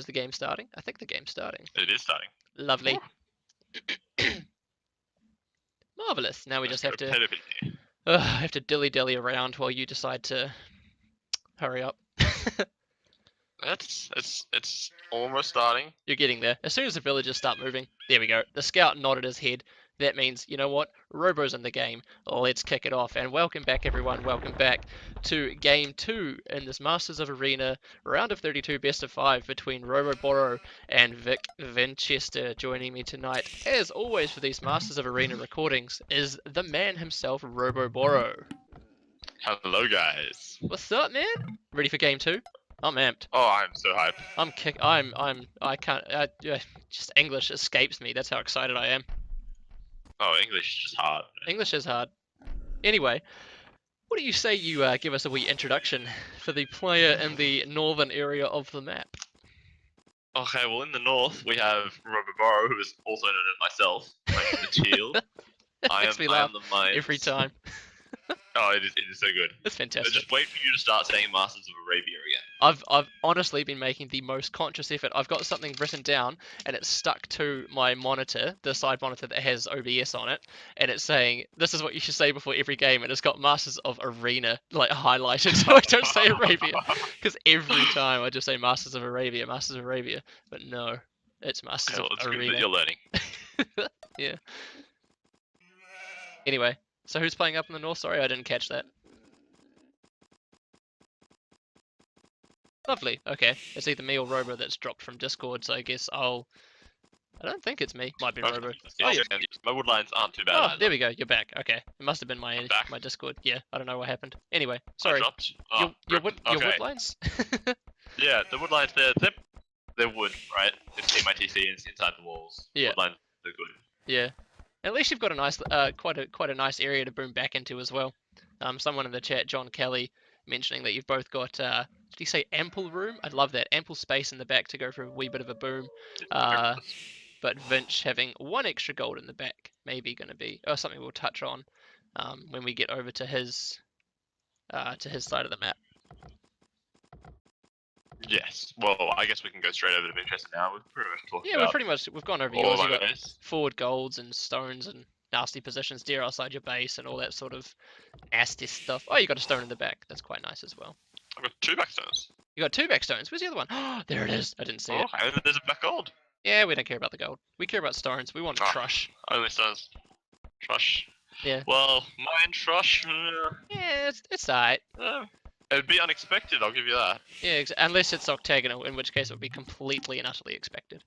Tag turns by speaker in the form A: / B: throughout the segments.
A: the game starting? I think the game's starting.
B: It is starting.
A: Lovely. Marvelous. Now we
B: Let's
A: just have
B: go
A: to
B: pet a bit.
A: have to dilly-dally around while you decide to hurry up.
B: It's almost starting.
A: You're getting there. As soon as the villagers start moving, there we go. The scout nodded his head. That means, you know what? Robo's in the game. Let's kick it off. And welcome back, everyone. Welcome back to Game 2 in this Masters of Arena round of 32 best of 5 between Robo and Vic Vinchester. Joining me tonight, as always for these Masters of Arena recordings, is the man himself, Robo.
B: Hello, guys.
A: What's up, man? Ready for Game 2? I'm amped.
B: Oh, I'm so hyped.
A: I can't, just English escapes me. That's how excited I am.
B: Oh, English is just hard.
A: English is hard. Anyway, what do you say you give us a wee introduction for the player in the northern area of the map?
B: Okay, well, in the north, we have Robo, who is also known as myself, like the teal. I
A: Makes me
B: am
A: laugh
B: the mines.
A: every time.
B: Oh, it is so good.
A: It's fantastic.
B: Just wait for you to start saying Masters of Arabia again.
A: I've honestly been making the most conscious effort. I've got something written down and it's stuck to my monitor, the side monitor that has OBS on it, and it's saying this is what you should say before every game, and it's got Masters of Arena like highlighted, so I don't say Arabia, because every time I just say Masters of Arabia, but no, it's Masters
B: Well,
A: of
B: it's good
A: Arena.
B: that you're learning.
A: Yeah. Anyway, so who's playing up in the north? Sorry, I didn't catch that. Lovely. Okay, it's either me or Robo that's dropped from Discord, so I guess I don't think it's me. Might be Robo.
B: Yeah,
A: Oh, yeah.
B: my wood lines aren't too bad.
A: Oh,
B: either.
A: there we go. You're back. Okay, it must have been
B: I'm back.
A: my Discord. Yeah, I don't know what happened. Anyway,
B: I
A: sorry.
B: dropped.
A: Your
B: Oh,
A: wood
B: okay.
A: lines?
B: Yeah, the wood lines, they're wood, right? It's TMITC and it's inside the walls.
A: Yeah.
B: Wood lines are good.
A: Yeah. At least you've got a nice, quite a nice area to boom back into as well. Someone in the chat, John Kelly, mentioning that you've both got, did he say ample room? I love that. Ample space in the back to go for a wee bit of a boom. But Vinch having one extra gold in the back, maybe going to be, something we'll touch on when we get over to his side of the map.
B: Yes. Well, I guess we can go straight over to Vinchester now. We've pretty much talked about
A: We've gone over
B: all
A: yours.
B: of
A: You've
B: our
A: got
B: guys.
A: forward golds and stones and nasty positions, deer outside your base and all that sort of nasty stuff. Oh, you got a stone in the back. That's quite nice as well.
B: I've got 2 backstones.
A: You got 2 back stones. Where's the other one? Oh, there it is. I didn't see it.
B: And there's a black gold.
A: Yeah, we don't care about the gold. We care about stones. We want trush.
B: Only stones. Trush.
A: Yeah.
B: Well, mine trush.
A: Yeah, it's alright.
B: It'd be unexpected, I'll give you that.
A: Yeah, unless it's octagonal, in which case it would be completely and utterly expected.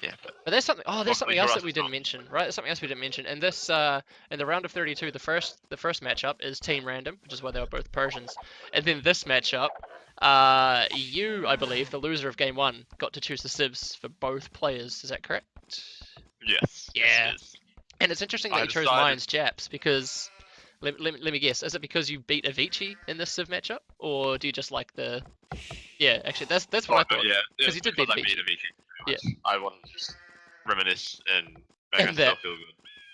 B: Yeah,
A: but there's something. Oh, there's something else that we didn't
B: well.
A: mention, right? There's something else we didn't mention. In this, in the round of 32, the first matchup is team random, which is why they were both Persians. And then this matchup, you, I believe, the loser of game 1, got to choose the civs for both players. Is that correct?
B: Yes.
A: Yeah.
B: Yes, it is.
A: And it's interesting that you chose Mayans Japs because. Let me guess. Is it because you beat Avicii in this civ matchup, or do you just like the? Yeah, actually, that's what I thought.
B: Yeah,
A: because you did beat Avicii.
B: Yeah. I wanted to just reminisce and make
A: And
B: myself feel good.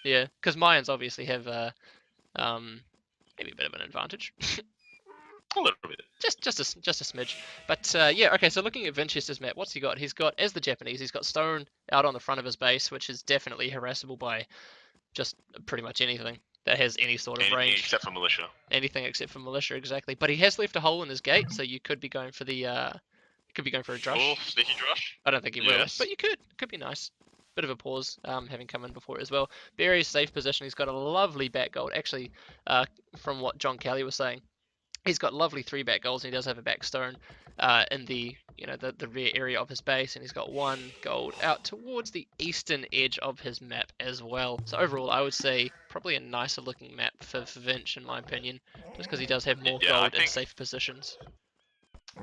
A: Yeah, because Mayans obviously have maybe a bit of an advantage.
B: A little bit.
A: Just a smidge. But yeah, okay. So looking at Vinchester's map, what's he got? He's got, as the Japanese, he's got stone out on the front of his base, which is definitely harassable by just pretty much anything that has any sort of range.
B: Except for militia.
A: Anything except for militia, exactly. But he has left a hole in his gate, so you could be going for the a drush.
B: Oh, sneaky drush.
A: I don't think he will, but you could. Could be nice. Bit of a pause, having come in before as well. Very safe position. He's got a lovely back gold. Actually, from what John Kelly was saying, he's got lovely 3 back golds, and he does have a back stone in the the rear area of his base, and he's got 1 gold out towards the eastern edge of his map as well. So overall, I would say probably a nicer looking map for Vinch, in my opinion, just because he does have more gold in safe positions.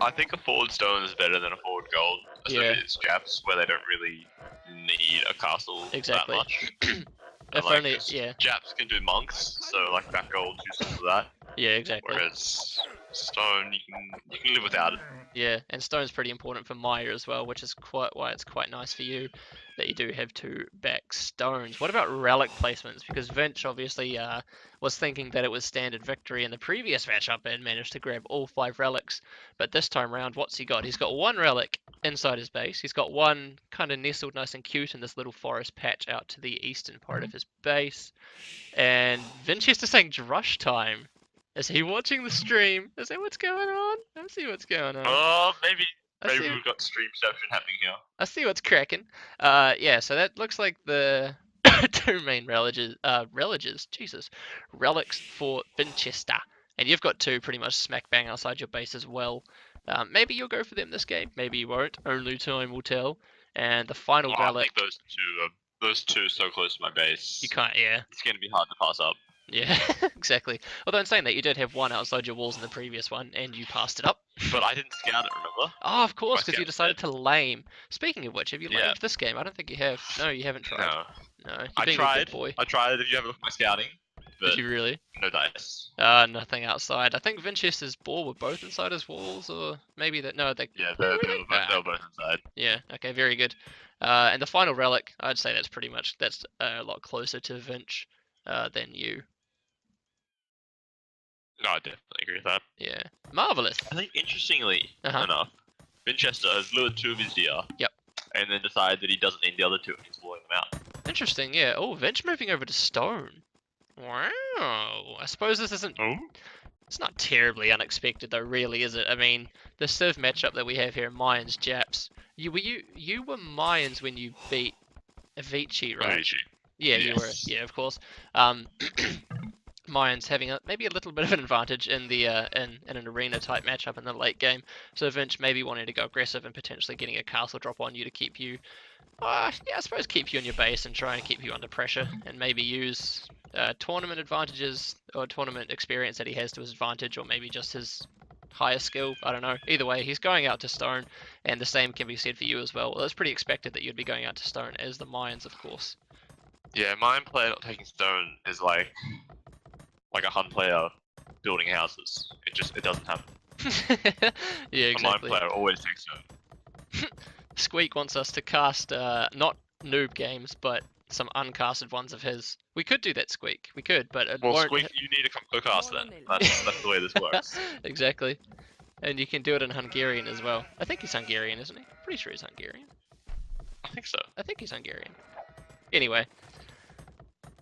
B: I think a forward stone is better than a forward gold, especially it's Japs, where they don't really need a castle that much.
A: If
B: like,
A: only, yeah.
B: Japs can do monks, so like back gold's useful for that.
A: Yeah, exactly.
B: Whereas Stone, you can live without it.
A: Yeah, and stone's pretty important for Maya as well, which is quite why it's quite nice for you that you do have 2 back stones. What about relic placements? Because Vinch obviously was thinking that it was standard victory in the previous matchup and managed to grab all 5 relics, but this time round, what's he got? He's got 1 relic inside his base. He's got 1 kind of nestled nice and cute in this little forest patch out to the eastern part of his base. And Vinchester saying drush time. Is he watching the stream? Is that what's going on? I see what's going on.
B: Oh, maybe we've got streamception happening here.
A: I see what's cracking. Yeah, so that looks like the 2 main relics for Winchester. And you've got 2 pretty much smack bang outside your base as well. Maybe you'll go for them this game, maybe you won't. Only time will tell. And the final relic.
B: I think those two are so close to my base.
A: You can't, yeah.
B: It's going to be hard to pass up.
A: Yeah, exactly. Although in saying that, you did have 1 outside your walls in the previous one, and you passed it up.
B: But I didn't scout it, remember?
A: Oh, of course, because you decided to lame. Speaking of which, have you lamed this game? I don't think you have. No, you haven't tried. No, you're being a good boy.
B: I tried if you have a look at my scouting. But
A: did you really?
B: No dice.
A: Nothing outside. I think Winchester's ball were both inside his walls, or maybe that. No, they.
B: Yeah, they were both inside.
A: Yeah. Okay. Very good. And the final relic, I'd say that's a lot closer to Vinch than you.
B: No, I definitely agree with that.
A: Yeah. Marvelous.
B: I think interestingly enough, Winchester has lured 2 of his deer.
A: Yep.
B: And then decided that he doesn't need the other 2 and he's blowing them out.
A: Interesting. Yeah. Oh, Vinch moving over to stone. Wow. I suppose this isn't.
B: Oh.
A: It's not terribly unexpected though, really, is it? I mean, the Civ matchup that we have here, Mayans Japs. You were Mayans when you beat Avicii, right?
B: Avicii.
A: Yeah, yes. You were. Yeah, of course. Mayans having maybe a little bit of an advantage in the in an arena type matchup in the late game. So Vinch maybe wanting to go aggressive and potentially getting a castle drop on you to keep you, yeah, I suppose keep you in your base and try and keep you under pressure, and maybe use tournament advantages or tournament experience that he has to his advantage, or maybe just his higher skill. I don't know. Either way, he's going out to stone, and the same can be said for you as well. Well, it's pretty expected that you'd be going out to stone as the Mayans, of course.
B: Yeah, Mayan player not taking stone is like a Hun player building houses. It doesn't happen.
A: Yeah, exactly.
B: A Mayan player always takes stone.
A: Squeak wants us to cast not noob games, but some uncasted ones of his. We could do that, Squeak. We could, but it won't.
B: Squeak, you need to co-cast then. That's the way this works.
A: Exactly. And you can do it in Hungarian as well. I think he's Hungarian, isn't he? Pretty sure he's Hungarian.
B: I think so.
A: I think he's Hungarian. Anyway.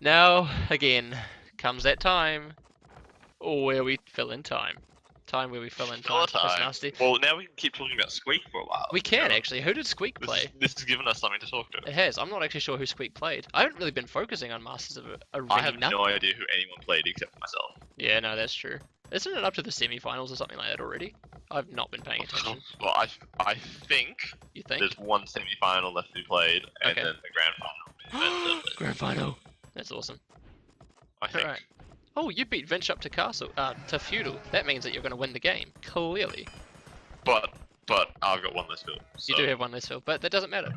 A: Now, again, comes that time where we fill in time. Time where we fill in time. That's nasty.
B: Well, now we can keep talking about Squeak for a while.
A: We can, actually. Who did Squeak play?
B: This has given us something to talk to.
A: It has. I'm not actually sure who Squeak played. I haven't really been focusing on Masters of Arena.
B: I have no idea who anyone played except for myself.
A: Yeah, no, that's true. Isn't it up to the semi-finals or something like that already? I've not been paying attention.
B: Well, I think.
A: You think?
B: There's 1 semi-final left to be played, and then the grand final.
A: Grand final. That's awesome.
B: I think.
A: Alright. Oh, you beat Vinch up to castle, to feudal. That means that you're going to win the game, clearly.
B: But I've got 1 less field. So.
A: You do have 1 less field, but that doesn't matter.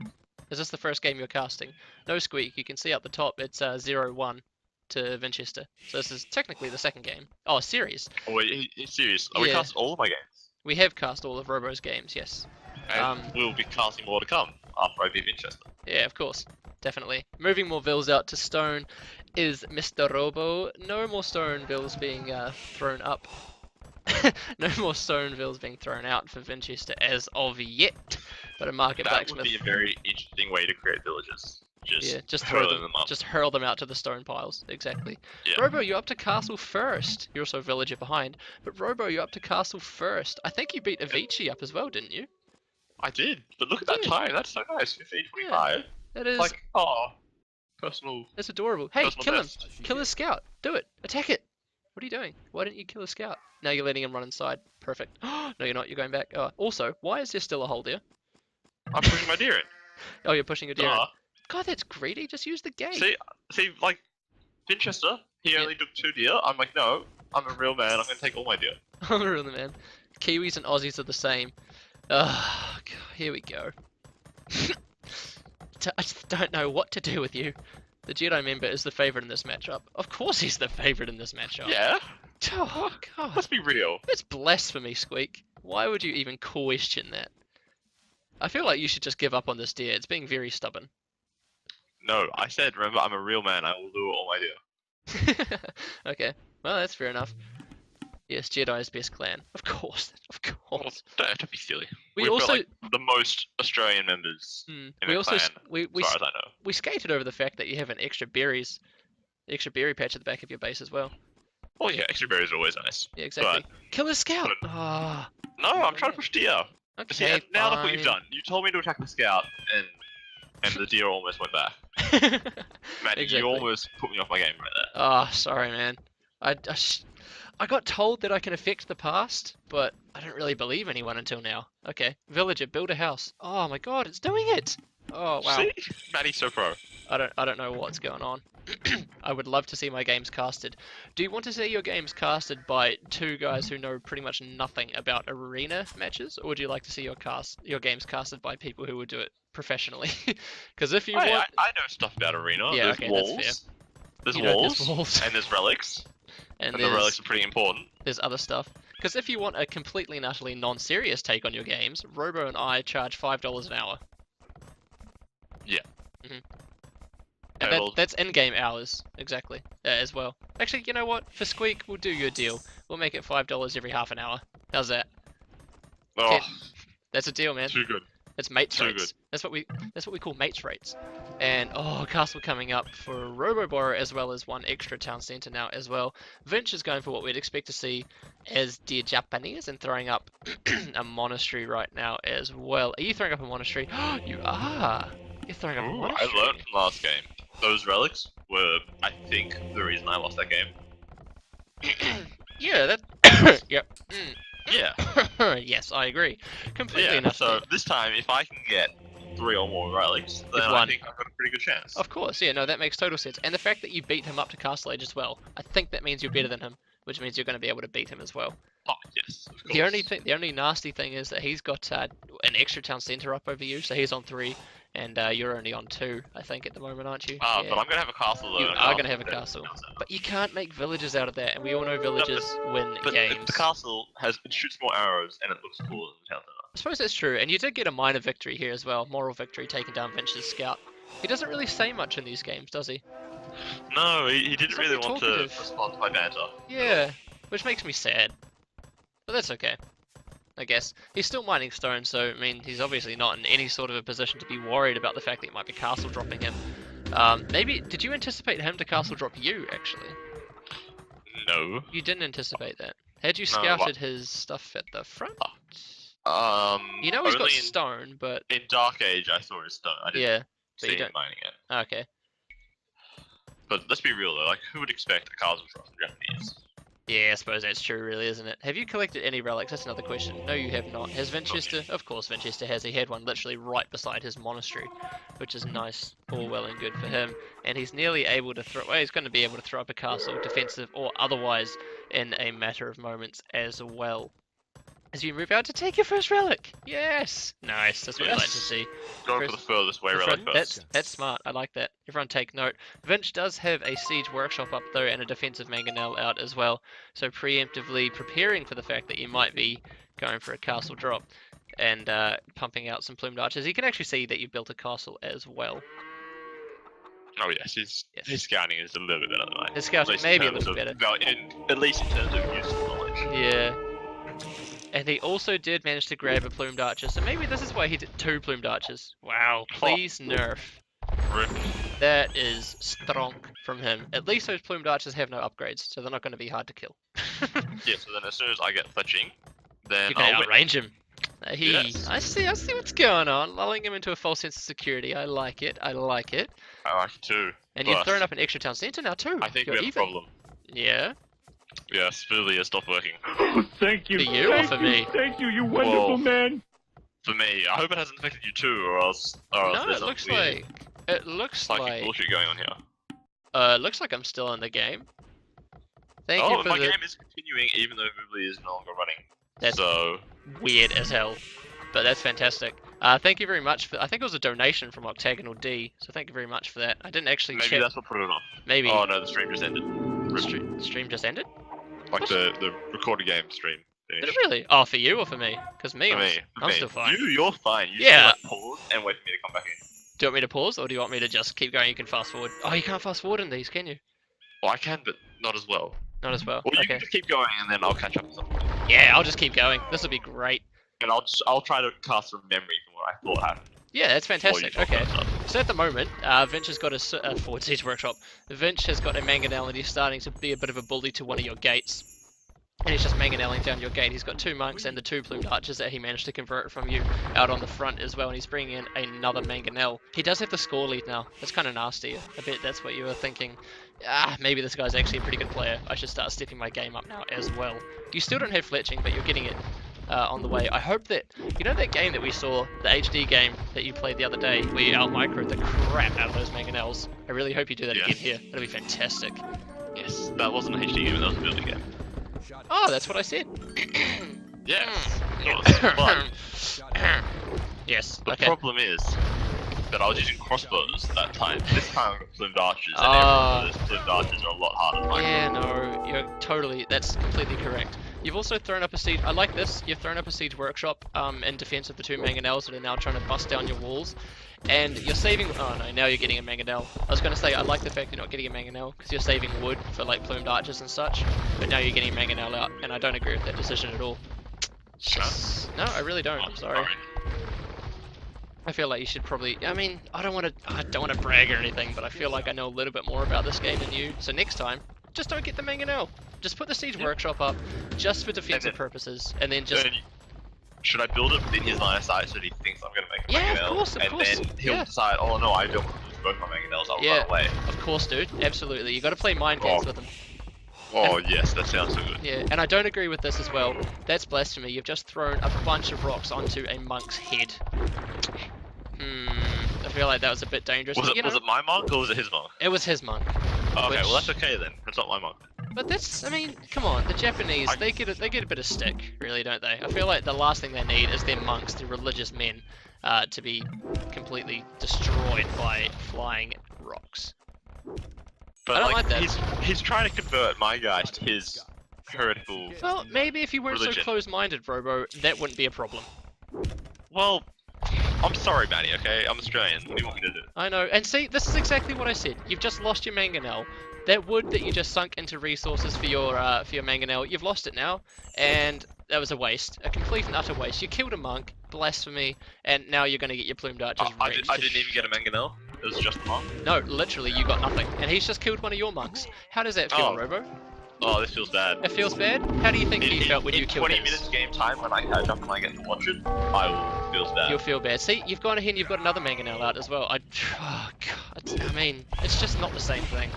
A: Is this the first game you're casting? No Squeak. You can see up the top it's 0-1 to Winchester. So this is technically the second game. Oh, series.
B: Oh, wait, serious? We cast all of my games?
A: We have cast all of Robo's games, yes.
B: And we'll be casting more to come after I beat Winchester.
A: Yeah, of course. Definitely. Moving more vills out to stone is Mr. Robo. No more stone vills being thrown up. No more stone vills being thrown out for Winchester as of yet. But a market blacksmith.
B: That would be a very interesting way to create villages.
A: Just throw them up. Just hurl them out to the stone piles. Exactly. Yeah. Robo, you're up to castle first. You're also a villager behind. But Robo, you're up to castle first. I think you beat Avicii up as well, didn't you?
B: I did. But look at that time. That's so nice. 15-25. Yeah,
A: that is.
B: Like, personal.
A: That's adorable. Hey, kill him. Kill his scout. Do it. Attack it. What are you doing? Why didn't you kill a scout? Now you're letting him run inside. Perfect. No, you're not. You're going back. Also, why is there still a hole there?
B: I'm pushing my deer in.
A: Oh, you're pushing your deer in. God, that's greedy. Just use the gate.
B: See, like, Winchester, he only took 2 deer. I'm like, no, I'm a real man. I'm going to take all my deer.
A: I'm a real man. Kiwis and Aussies are the same. Oh, God, here we go. I just don't know what to do with you. The Jedi member is the favorite in this matchup. Of course he's the favorite in this matchup.
B: Yeah.
A: Oh, God.
B: Let's be real.
A: That's blasphemy, Squeak. Why would you even question that? I feel like you should just give up on this deer. It's being very stubborn.
B: No, I said, remember, I'm a real man. I will do all my deal.
A: Okay, well, that's fair enough. Yes, Jedi's best clan. Of course, of course.
B: Don't be silly.
A: We
B: We've
A: also
B: got, like, the most Australian members in
A: we
B: a
A: also
B: clan,
A: we
B: as far as I know.
A: we skated over the fact that you have an extra berry patch at the back of your base as well.
B: Oh yeah, extra berries are always nice.
A: Yeah, exactly. Killer scout.
B: but-
A: Ah.
B: No, I'm trying to push deer.
A: Okay.
B: See, now look what
A: fine.
B: you've done. You told me to attack the scout, and the deer almost went back. Man,
A: Exactly.
B: you almost put me off my game right there.
A: Oh, sorry, man. I got told that I can affect the past, but I don't really believe anyone until now. Okay, villager, build a house. Oh my god, it's doing it! Oh wow.
B: See? Maddie's so pro.
A: I don't know what's going on. I would love to see my games casted. Do you want to see your games casted by two guys who know pretty much nothing about arena matches, or would you like to see your games casted by people who would do it professionally? Because if you want,
B: I know stuff about arena.
A: Yeah,
B: There's
A: okay,
B: walls.
A: that's fair.
B: There's
A: You know,
B: walls.
A: there's walls.
B: And there's relics.
A: and
B: And the relics are pretty important.
A: there's other stuff. Because if you want a completely and utterly non-serious take on your games, Robo and I charge $5 an hour.
B: Yeah.
A: And
B: Okay, well,
A: that's in-game hours, exactly, as well. Actually, you know what? For Squeak, we'll do your deal. We'll make it $5 every half an hour. How's that?
B: oh,
A: That's a deal, man.
B: too good.
A: That's mates
B: Too
A: rates. That's what we call mates rates. And castle coming up for Roboboro as well as one extra town centre now as well. Vinch is going for what we'd expect to see as dear Japanese and throwing up a monastery right now as well. Are you throwing up a monastery? You are. You're throwing up a
B: Ooh,
A: monastery.
B: I learned from last game. Those relics were, I think, the reason I lost that game.
A: Yeah, that. Yep.
B: Yeah.
A: Yes, I agree. Completely
B: Yeah.
A: enough.
B: So this time, if I can get 3 or more relics, then I
A: won.
B: think I've got a pretty good chance.
A: Of course, yeah, no, that makes total sense. And the fact that you beat him up to Castle Age as well, I think that means you're better than him, which means you're going to be able to beat him as well.
B: Oh yes, of course.
A: The only nasty thing is that he's got an extra town centre up over you, so he's on 3, and you're only on 2, I think, at the moment, aren't you?
B: But I'm gonna have a castle though.
A: You
B: and
A: are
B: I'll
A: going to have a
B: put it
A: castle,
B: down south.
A: but you can't make villages out of that, and we all know villages win
B: But
A: games.
B: the castle it shoots more arrows and it looks cooler than the town center.
A: I suppose that's true, and you did get a minor victory here as well, moral victory, taking down Vinch's scout. He doesn't really say much in these games, does he?
B: No, he didn't
A: He's
B: really
A: not
B: want to
A: talkative.
B: respond to my banter.
A: Yeah, which makes me sad. But that's okay, I guess. He's still mining stone, so I mean, he's obviously not in any sort of a position to be worried about the fact that you might be castle dropping him. Maybe, did you anticipate him to castle drop you, actually?
B: No.
A: You didn't anticipate that. Had you
B: No,
A: scouted his stuff at the front? You know he's got
B: only
A: stone, but...
B: in Dark Age I saw his stone. I didn't
A: Yeah, but
B: see
A: you
B: him
A: don't...
B: mining it.
A: Okay.
B: But let's be real though, like who would expect a castle drop from Japanese?
A: Yeah, I suppose that's true, really, isn't it? Have you collected any relics? That's another question. No, you have not. Has Winchester? Of course, Winchester has. He had one literally right beside his monastery, which is nice, all well and good for him. And he's nearly able to throw. Well, he's going to be able to throw up a castle, defensive or otherwise, in a matter of moments as well. As you move out to take your first relic. Yes, nice. That's what I like to see.
B: Going for the furthest way relic first.
A: That's smart. I like that. Everyone take note. Vinch does have a siege workshop up though, and a defensive mangonel out as well. So preemptively preparing for the fact that you might be going for a castle drop and pumping out some plumed archers. You can actually see that you built a castle as well.
B: Oh yes, his scouting is a little bit better than mine.
A: His scouting maybe a little better.
B: At least in terms of useful knowledge.
A: Yeah. And he also did manage to grab a plumed archer, so maybe this is why he did 2 plumed archers. Wow, please nerf.
B: Rip.
A: That is strong from him. At least those plumed archers have no upgrades, so they're not going to be hard to kill.
B: Yeah, so then as soon as I get fletching, then
A: You can
B: I'll win.
A: outrange him.
B: Yes.
A: I see what's going on. Lulling him into a false sense of security. I like it. I like it.
B: I like it too.
A: And
B: but
A: you've thrown up an extra town centre now too.
B: I think
A: You're
B: we have
A: even.
B: a problem.
A: Yeah.
B: Yes, Billy has stopped working.
C: Oh, thank you.
A: For you or
C: Thank
A: for
C: you.
A: me?
C: Thank you, you wonderful
B: Whoa.
C: man.
B: For me, I hope it hasn't affected you too, or else.
A: No,
B: there's
A: it
B: some
A: looks
B: weird
A: like. It looks
B: psychic
A: like.
B: bullshit going on here.
A: It looks like I'm still in the game. Thank you for
B: my
A: the.
B: game is continuing even though Billy is no longer running.
A: That's
B: So
A: weird as hell. But that's fantastic. Thank you very much for. I think it was a donation from Octagonal D. So thank you very much for that. I didn't actually
B: Maybe
A: check.
B: that's what put it on.
A: Maybe.
B: Oh no, the stream just ended.
A: Stream just ended.
B: Like the recorded game stream.
A: Did it really? Oh, for you or for me? Because me, I'm still fine.
B: You're fine. You
A: Yeah.
B: just pause and wait for me to come back in.
A: Do you want me to pause, or do you want me to just keep going? You can fast forward. Oh, you can't fast forward in these, can you?
B: Well, I can, but not as well.
A: Not as well.
B: Well, you
A: Okay.
B: can just keep going, and then I'll catch up with something.
A: Yeah, I'll just keep going. This will be great.
B: And I'll try to cast from memory from what I thought happened.
A: Yeah, that's fantastic.
B: Before you
A: Okay.
B: talk about stuff.
A: So at the moment, Vinch has got a forward siege workshop. Vinch has got a mangonel, and he's starting to be a bit of a bully to one of your gates. And he's just mangoneling down your gate. He's got 2 monks and the 2 plumed archers that he managed to convert from you out on the front as well. And he's bringing in another mangonel. He does have the score lead now. That's kind of nasty. I bet that's what you were thinking. Maybe this guy's actually a pretty good player. I should start stepping my game up now as well. You still don't have fletching, but you're getting it on the way. I hope that, you know that game that we saw, the HD game that you played the other day, where you out-microed the crap out of those mangonels. I really hope you do that again here. That'll be fantastic.
B: Yes, that wasn't a HD game, that was a building game.
A: Oh, that's what I said.
B: Yes. But
A: Yes,
B: the
A: okay.
B: problem is that I was using crossbows that time. This time I've got plumed archers, and those plumed archers are a lot harder to find.
A: Yeah, no, you're totally, that's completely correct. You've also thrown up a siege, I like this, you've thrown up a siege workshop in defense of the 2 mangonels that are now trying to bust down your walls. And you're saving, oh no, now you're getting a mangonel. I was going to say, I like the fact you're not getting a mangonel, because you're saving wood for like plumed archers and such. But now you're getting a mangonel out, and I don't agree with that decision at all. No, I really don't, I'm sorry. I feel like you should probably, I mean, I don't want to brag or anything, but I feel like I know a little bit more about this game than you. So next time, just don't get the mangonel. Just put the siege workshop up, just for defensive purposes, and then just...
B: Should I build it within his line of sight so that he thinks I'm going to make a mangonel?
A: Of course.
B: And then he'll decide, oh no, I don't want to lose both my mangonels, I'll run away.
A: Of course, dude. Absolutely. You got to play mind games with him.
B: Oh yes, that sounds so good.
A: Yeah, and I don't agree with this as well. That's blasphemy. You've just thrown a bunch of rocks onto a monk's head. I feel like that was a bit dangerous.
B: Was it my monk or was it his monk?
A: It was his monk.
B: Okay, well that's okay then. It's not my monk.
A: But that's, I mean, come on, the Japanese, they get a bit of stick, really, don't they? I feel like the last thing they need is their monks, their religious men, to be completely destroyed by flying rocks.
B: But
A: I don't like that.
B: He's trying to convert my guys to his heretical
A: Well, maybe if you weren't so
B: religion.
A: close-minded, Robo, that wouldn't be a problem.
B: Well, I'm sorry, Manny, okay? I'm Australian. What do you want me to do?
A: I know, and see, this is exactly what I said. You've just lost your mangonel. That wood that you just sunk into resources for your mangonel, you've lost it now, and that was a waste, a complete and utter waste. You killed a monk, blasphemy, and now you're going to get your plumed archers.
B: I didn't even get a mangonel. It was just a monk.
A: No, literally, you got nothing, and he's just killed one of your monks. How does that feel, Robo?
B: Oh, this feels bad.
A: It feels bad? How do you think he felt when you killed him?
B: In 20 minutes game time, when I catch up and I get to watch it, I will feel bad.
A: You'll feel bad. See, you've gone ahead and you've got another mangonel out as well. Oh, God. I mean, it's just not the same thing.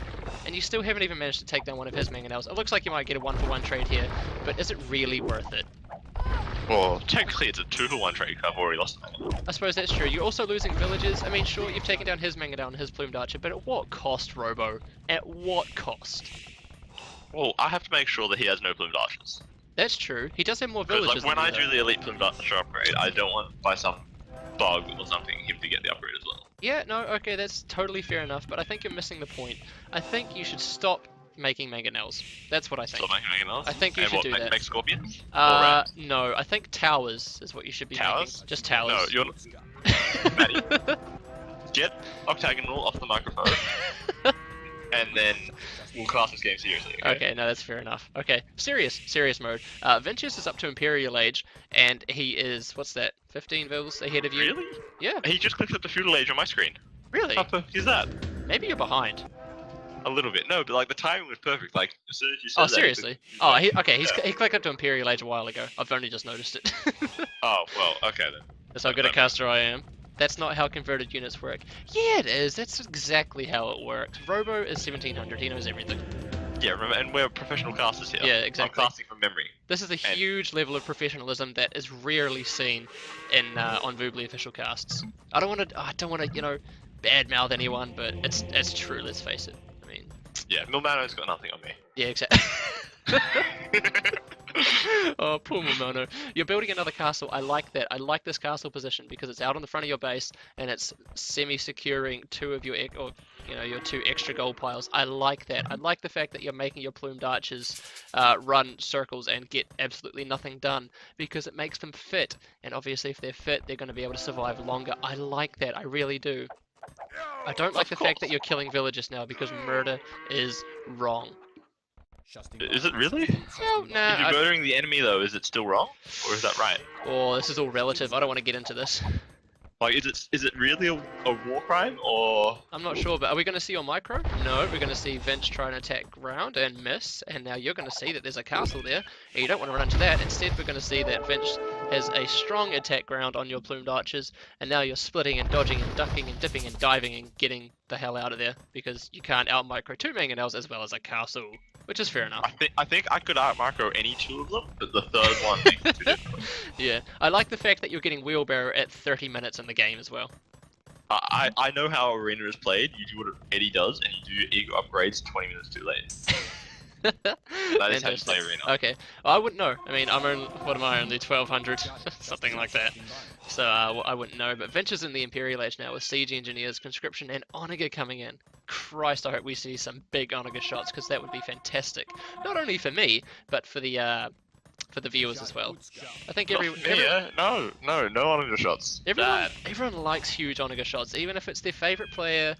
A: And you still haven't even managed to take down one of his mangonels. It looks like you might get a 1-for-1 trade here, but is it really worth it?
B: Well, technically it's a 2-for-1 trade, I've already lost a mangonel.
A: I suppose that's true. You're also losing villages. I mean, sure, you've taken down his mangonel and his plumed archer, but at what cost, Robo? At what cost?
B: Well, I have to make sure that he has no plumed archers.
A: That's true. He does have more
B: Because
A: villages.
B: like, when I do the elite plumed archer upgrade, I don't want by some bug or something him to get the upgrade as well.
A: Yeah, no, okay, that's totally fair enough, but I think you're missing the point. I think you should stop making mangonels. That's what I think.
B: Stop making mangonels?
A: I think you should do that.
B: Make scorpions?
A: No, I think towers is what you should be making. Just towers.
B: No, you're not. Maddie, get Octagonal off the microphone, and then we'll cast this game seriously.
A: Okay, no, that's fair enough. Okay, serious mode. Vincius is up to Imperial Age, and he is, what's that, 15 vils ahead of you?
B: Really?
A: Yeah.
B: He just clicked up the feudal age on my screen.
A: Really?
B: How perfect is that?
A: Maybe you're behind.
B: A little bit. No, but like the timing was perfect. Like as soon as you said
A: Oh,
B: that,
A: seriously? Oh, he clicked up to Imperial Age a while ago. I've only just noticed it.
B: Oh, well, okay then.
A: That's how good a caster I am. That's not how converted units work. Yeah, it is. That's exactly how it works. Robo is 1700. He knows everything.
B: Yeah, remember, and we're professional casters here.
A: Yeah, exactly.
B: I'm casting from memory.
A: This is a huge level of professionalism that is rarely seen in on Voobly official casts. I don't want to, you know, badmouth anyone, but it's true. Let's face it. I mean.
B: Yeah, Milmano's got nothing on me.
A: Yeah, exactly. Oh, poor Momono. You're building another castle. I like that. I like this castle position because it's out on the front of your base and it's semi-securing two of your, or your two extra gold piles. I like that. I like the fact that you're making your plumed archers run circles and get absolutely nothing done because it makes them fit. And obviously, if they're fit, they're going to be able to survive longer. I like that. I really do. I don't like the fact that you're killing villagers now because murder is wrong.
B: Is it really?
A: Well, nah.
B: If you're murdering the enemy though, is it still wrong? Or is that right?
A: Oh, this is all relative. I don't want to get into this.
B: Like, is it really a war crime, or...?
A: I'm not sure, but are we going to see your micro? No, we're going to see Vince try and attack ground and miss, and now you're going to see that there's a castle there, and you don't want to run into that. Instead, we're going to see that Vince has a strong attack ground on your plumed archers, and now you're splitting and dodging and ducking and dipping and diving and getting the hell out of there, because you can't out-micro two mangonels as well as a castle, which is fair enough.
B: I think I could out-micro any two of them, but the third one makes it too difficult.
A: Yeah, I like the fact that you're getting wheelbarrow at 30 minutes in the game as well.
B: I know how Arena is played. You do what Eddie does, and you do ego upgrades 20 minutes too late. That is how you play Arena.
A: Okay, well, I wouldn't know. I mean, I'm only, what am I, only 1200? Something like that. So I wouldn't know. But Venture's in the Imperial Age now with Siege Engineers, Conscription, and Onager coming in. Christ, I hope we see some big Onager shots, because that would be fantastic. Not only for me, but for the viewers as well. I think no
B: Onager shots.
A: Everyone likes huge Onager shots, even if it's their favorite player.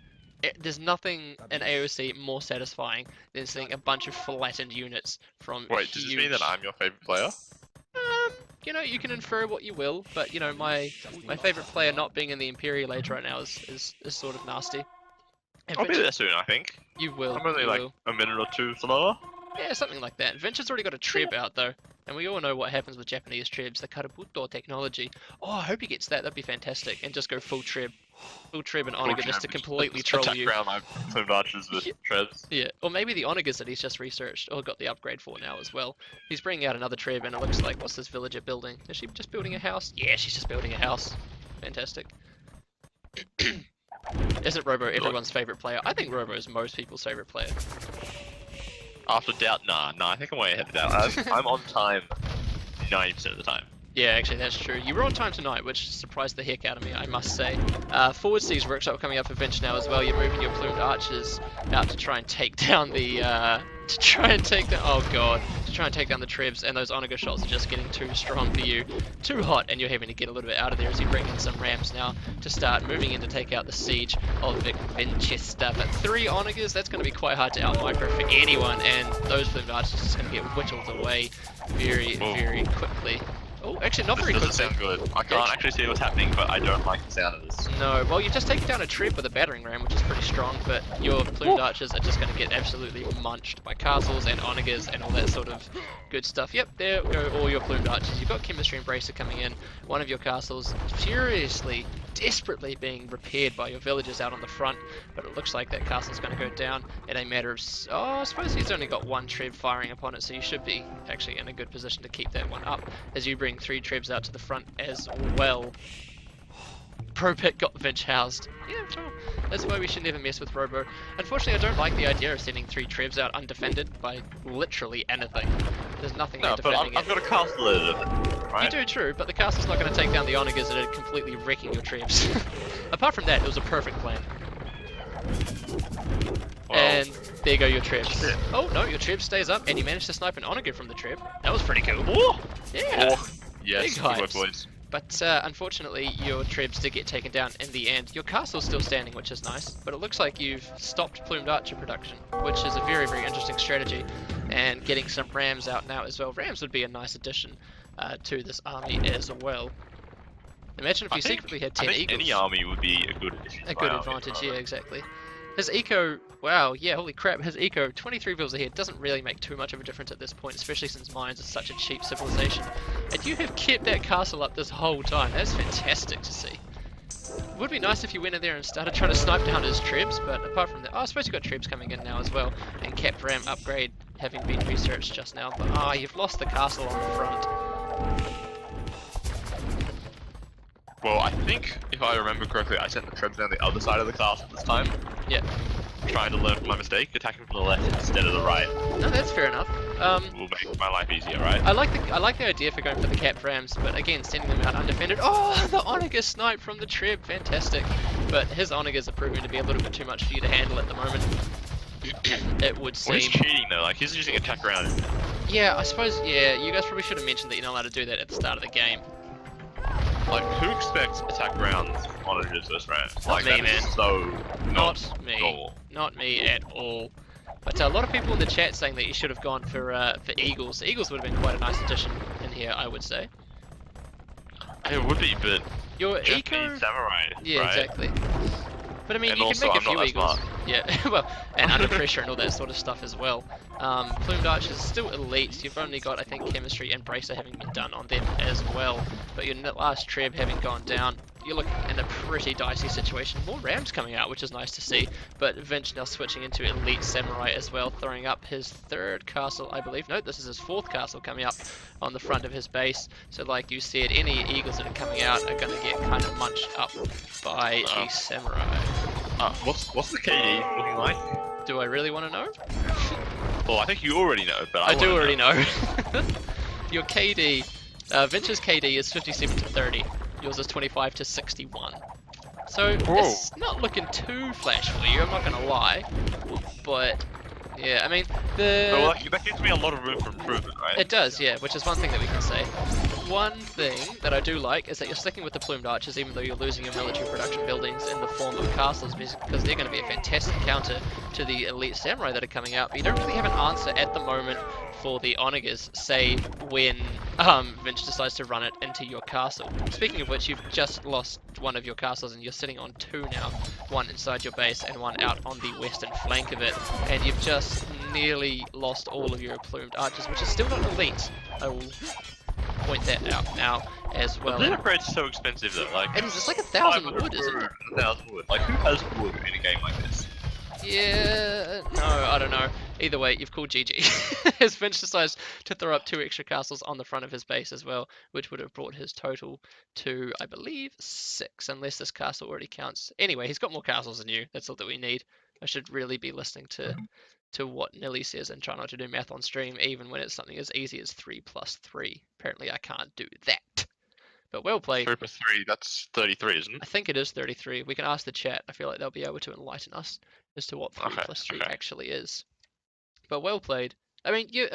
A: There's nothing in AOC more satisfying than seeing a bunch of flattened units from.
B: Wait, does this mean that I'm your favorite player?
A: You can infer what you will, but my favorite player not being in the Imperial Age right now is sort of nasty. And
B: I'll be there soon, I think.
A: You will.
B: I'm only like a minute or two slower.
A: Yeah, something like that. Venture's already got a treb out though, and we all know what happens with Japanese trebs, the Karabuto technology. Oh, I hope he gets that. That'd be fantastic, and just go full treb and Onager just to completely troll
B: attack
A: you.
B: Ground, I've plumed archers with trebs.
A: Yeah, or maybe the Onagers that he's just researched or got the upgrade for now as well. He's bringing out another treb, and it looks like, what's this villager building? Is she just building a house? Yeah, she's just building a house. Fantastic. Isn't Robo everyone's favorite player? I think Robo is most people's favorite player.
B: After doubt, nah, I think I'm way ahead of doubt. I'm on time 90% of the time.
A: Yeah, actually, that's true. You were on time tonight, which surprised the heck out of me, I must say. Forward Siege Workshop coming up for Vince now as well. You're moving your plumed archers out to try and take down the, to try and take down the trebs, and those Onager shots are just getting too strong for you. Too hot, and you're having to get a little bit out of there as you bring in some rams now to start moving in to take out the siege of Winchester. But 3 Onagers, that's going to be quite hard to out-micro for anyone, and those plumed archers are just going to get whittled away very, very quickly. Oh, actually, not very quickly.
B: This doesn't sound good. I can't actually see what's happening, but I don't like the sound of this.
A: No, well, you've just taken down a treb with a battering ram, which is pretty strong, but your plumed archers are just going to get absolutely munched by castles and onagers and all that sort of good stuff. Yep, there go all your plumed archers. You've got Chemistry Embracer coming in. One of your castles furiously, desperately being repaired by your villagers out on the front, but it looks like that castle's going to go down in a matter of... Oh, I suppose he's only got 1 treb firing upon it, so you should be actually in a good position to keep that one up as you bring 3 trebs out to the front as well. Pro Pit got Vinch housed. Yeah, sure. That's why we should never mess with Robo. Unfortunately, I don't like the idea of sending 3 trebs out undefended by literally anything. There's nothing there defending
B: I've got a castle there, right?
A: You do, true, but the castle's not going to take down the Onagers that are completely wrecking your trebs. Apart from that, it was a perfect plan. Well, and there go your trebs. Shit. Oh no, your treb stays up, and you managed to snipe an Onager from the treb. That was pretty cool.
B: Oh!
A: Yeah!
B: Oh, yes,
A: big hypes.
B: boys.
A: But unfortunately, your trebs did get taken down in the end. Your castle's still standing, which is nice, but it looks like you've stopped plumed archer production, which is a very, very interesting strategy. And getting some rams out now as well. Rams would be a nice addition to this army as well. Imagine if you secretly had 10 eagles.
B: Any army would be a good addition.
A: A good advantage, yeah, exactly. His eco, wow, yeah, holy crap, his eco, 23 vills ahead, doesn't really make too much of a difference at this point, especially since mines are such a cheap civilization. And you have kept that castle up this whole time. That's fantastic to see. It would be nice if you went in there and started trying to snipe down his trebs, but apart from that, oh, I suppose you've got trebs coming in now as well, and Cap Ram upgrade having been researched just now, but you've lost the castle on the front.
B: Well, I think, if I remember correctly, I sent the trebs down the other side of the castle this time.
A: Yeah.
B: Trying to learn from my mistake, attacking from the left instead of the right.
A: No, that's fair enough.
B: will make my life easier, right?
A: I like the idea for going for the capped rams, but again, sending them out undefended. Oh, the Onager snipe from the Treb, fantastic. But his Onagers are proving to be a little bit too much for you to handle at the moment. It would
B: Well, he's
A: seem.
B: cheating though, like he's using attack round.
A: Yeah, I suppose. Yeah, you guys probably should have mentioned that you're not allowed to do that at the start of the game.
B: Like, who expects attack rounds on a first round? Like,
A: me,
B: that is
A: man.
B: so
A: Not me.
B: normal.
A: Not me at all. But a lot of people in the chat saying that you should have gone for Eagles. Eagles would have been quite a nice addition in here, I would say.
B: It would be, but
A: Your
B: Japanese
A: eco.
B: samurai,
A: Yeah,
B: right?
A: exactly. But I mean,
B: And
A: you can
B: also,
A: make a
B: I'm not
A: few
B: that
A: Eagles.
B: smart.
A: Yeah, well, and under pressure and all that sort of stuff as well. Plumed Archers is still elite. You've only got, I think, Chemistry and Bracer having been done on them as well. But your last Treb having gone down, you're looking in a pretty dicey situation. More Rams coming out, which is nice to see. But Vinch now switching into Elite Samurai as well, throwing up his third castle, I believe. No, this is his fourth castle coming up on the front of his base. So like you said, any Eagles that are coming out are going to get kind of munched up by the Samurai.
B: What's the KD looking like?
A: Do I really want to know?
B: Well, I think you already know, but
A: I do
B: wanna
A: already know. Your KD, Vinch's KD is 57 to 30. Yours is 25 to 61. So it's not looking too flash for you, I'm not gonna lie. But yeah, I mean
B: Well, that gives me a lot of room for improvement, right?
A: it does, yeah, which is one thing that we can say. One thing that I do like is that you're sticking with the Plumed Archers even though you're losing your military production buildings in the form of castles because they're going to be a fantastic counter to the Elite Samurai that are coming out. But you don't really have an answer at the moment for the Onagers, say when Vinch decides to run it into your castle. Speaking of which, you've just lost one of your castles and you're sitting on two now. One inside your base and one out on the western flank of it. And you've just nearly lost all of your Plumed Archers, which is still not elite. I will point that out now as well.
B: The upgrade's so expensive though, like...
A: It is, it's like 1,000
B: 500
A: wood, isn't it?
B: 1,000 wood. Like, who has wood in a game like this?
A: Yeah, no, I don't know. Either way, you've called GG. As Finch decides to throw up 2 extra castles on the front of his base as well, which would have brought his total to, I believe, 6, unless this castle already counts. Anyway, he's got more castles than you. That's all that we need. I should really be listening to what Nilly says and try not to do math on stream, even when it's something as easy as 3 plus 3. Apparently I can't do that. But well played.
B: 3 plus 3, that's 33, isn't it?
A: I think it is 33. We can ask the chat. I feel like they'll be able to enlighten us as to what 3 plus 3 actually is. But well played. I mean, you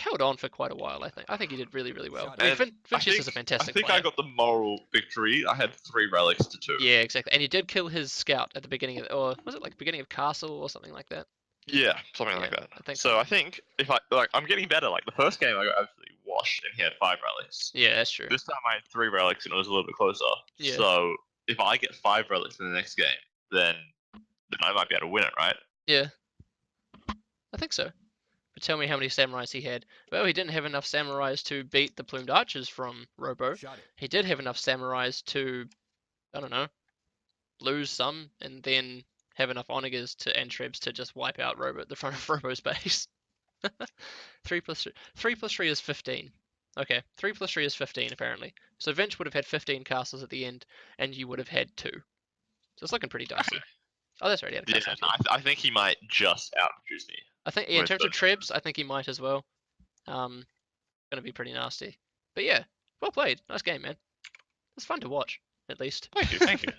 A: held on for quite a while, I think. I think you did really, really well. I mean, Vinicius is a fantastic
B: I think
A: player.
B: I got the moral victory. I had 3 relics to 2.
A: Yeah, exactly. And you did kill his scout at the beginning of, or was it like beginning of castle or something like that?
B: Yeah, something like
A: Yeah,
B: that.
A: I think
B: so. I think if I'm getting better. Like the first game, I got absolutely washed, and he had 5 relics.
A: Yeah, that's true.
B: This time I had 3 relics, and it was a little bit closer.
A: Yeah.
B: So if I get 5 relics in the next game, then I might be able to win it, right?
A: Yeah. I think so. But tell me how many samurais he had. Well, he didn't have enough samurais to beat the Plumed Archers from Robo. He did have enough samurais to, I don't know, lose some, and then have enough onagers and trebs to just wipe out Robo at the front of Robo's base. 3 plus 3 is 15. Okay, 3 plus 3 is 15 apparently. So Vinch would have had 15 castles at the end, and you would have had 2. So it's looking pretty dicey. Oh, that's right. He had a
B: Yeah,
A: castle.
B: I think he might just outproduce me.
A: I think in terms of trebs, I think he might as well. Gonna be pretty nasty. But yeah, well played. Nice game, man. It's fun to watch, at least.
B: Thank you.